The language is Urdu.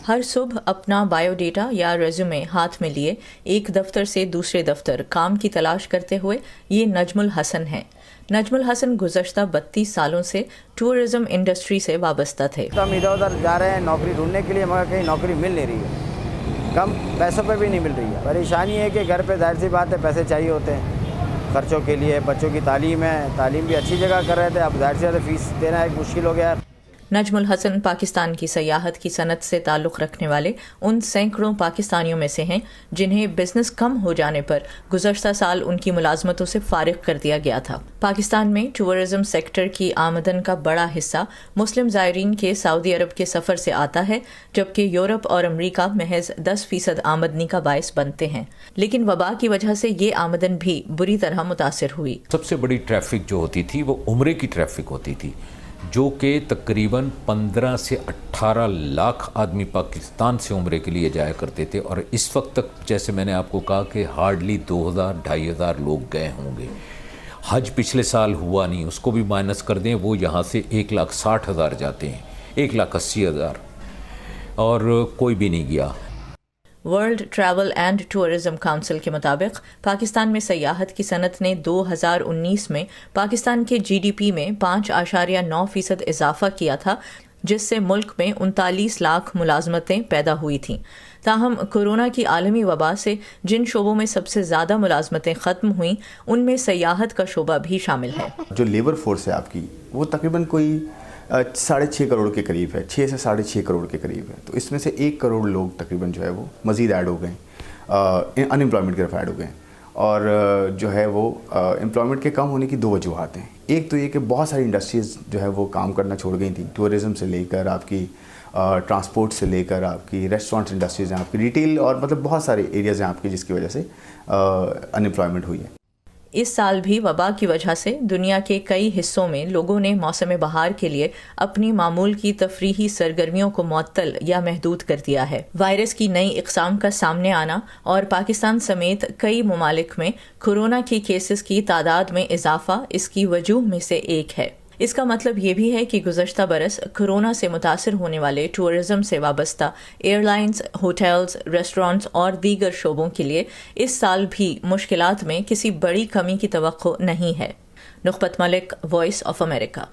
ہر صبح اپنا بایو ڈیٹا یا ریزیومے ہاتھ میں لیے ایک دفتر سے دوسرے دفتر کام کی تلاش کرتے ہوئے یہ نجم الحسن ہیں۔ نجم الحسن گزشتہ 32 سالوں سے ٹورزم انڈسٹری سے وابستہ تھے۔ ہم ادھر ادھر جا رہے ہیں نوکری ڈھونڈنے کے لیے، مگر کہیں نوکری مل نہیں رہی ہے، کم پیسوں پہ بھی نہیں مل رہی ہے۔ پریشانی ہے کہ گھر پہ ظاہر سی بات ہے پیسے چاہیے ہوتے ہیں، خرچوں کے لیے، بچوں کی تعلیم ہے، تعلیم بھی اچھی جگہ کر رہے تھے، اب ظاہر سی بات ہے فیس دینا ایک مشکل ہو گیا ہے۔ نجم الحسن پاکستان کی سیاحت کی صنعت سے تعلق رکھنے والے ان سینکڑوں پاکستانیوں میں سے ہیں جنہیں بزنس کم ہو جانے پر گزشتہ سال ان کی ملازمتوں سے فارغ کر دیا گیا تھا۔ پاکستان میں ٹورزم سیکٹر کی آمدن کا بڑا حصہ مسلم زائرین کے سعودی عرب کے سفر سے آتا ہے، جبکہ یورپ اور امریکہ محض 10% آمدنی کا باعث بنتے ہیں، لیکن وبا کی وجہ سے یہ آمدن بھی بری طرح متاثر ہوئی۔ سب سے بڑی ٹریفک جو ہوتی تھی وہ عمرے کی ٹریفک ہوتی تھی، جو کہ تقریباً 15 سے 18 لاکھ آدمی پاکستان سے عمرے کے لیے جایا کرتے تھے، اور اس وقت تک جیسے میں نے آپ کو کہا کہ ہارڈلی 2000-2500 لوگ گئے ہوں گے۔ حج پچھلے سال ہوا نہیں، اس کو بھی مائنس کر دیں، وہ یہاں سے 1,60,000 جاتے ہیں، 1,80,000، اور کوئی بھی نہیں گیا۔ World travel and tourism council کے مطابق پاکستان میں سیاحت کی صنعت نے 2019 میں پاکستان کے جی ڈی پی میں 5.9% اضافہ کیا تھا، جس سے ملک میں 39 لاکھ ملازمتیں پیدا ہوئی تھیں۔ تاہم کورونا کی عالمی وبا سے جن شعبوں میں سب سے زیادہ ملازمتیں ختم ہوئیں ان میں سیاحت کا شعبہ بھی شامل ہے۔ جو لیبر فورس ہے آپ کی وہ تقریباً کوئی 6.5 کروڑ کے قریب ہے، 6 سے 6.5 کروڑ کے قریب ہے، تو اس میں سے 1 کروڑ لوگ تقریباً جو ہے وہ مزید ایڈ ہو گئے، ان امپلائمنٹ کی طرف ایڈ ہو گئے، اور جو ہے وہ امپلائمنٹ کے کم ہونے کی 2 وجوہات ہیں۔ ایک تو یہ کہ بہت ساری انڈسٹریز جو ہے وہ کام کرنا چھوڑ گئی تھیں، ٹورزم سے لے کر آپ کی ٹرانسپورٹ سے لے کر آپ کی ریسٹورینٹ انڈسٹریز ہیں، آپ کی ریٹیل، اور مطلب بہت سارے ایریاز ہیں آپ کی، جس کی وجہ سے ان امپلائمنٹ ہوئی ہے۔ اس سال بھی وبا کی وجہ سے دنیا کے کئی حصوں میں لوگوں نے موسم بہار کے لیے اپنی معمول کی تفریحی سرگرمیوں کو معطل یا محدود کر دیا ہے۔ وائرس کی نئی اقسام کا سامنے آنا اور پاکستان سمیت کئی ممالک میں کورونا کے کیسز کی تعداد میں اضافہ اس کی وجوہ میں سے ایک ہے۔ اس کا مطلب یہ بھی ہے کہ گزشتہ برس کورونا سے متاثر ہونے والے ٹورزم سے وابستہ ایئر لائنز، ہوٹلز، ریسٹورانٹس اور دیگر شعبوں کے لیے اس سال بھی مشکلات میں کسی بڑی کمی کی توقع نہیں ہے۔ نخبت ملک، وائس آف امریکہ۔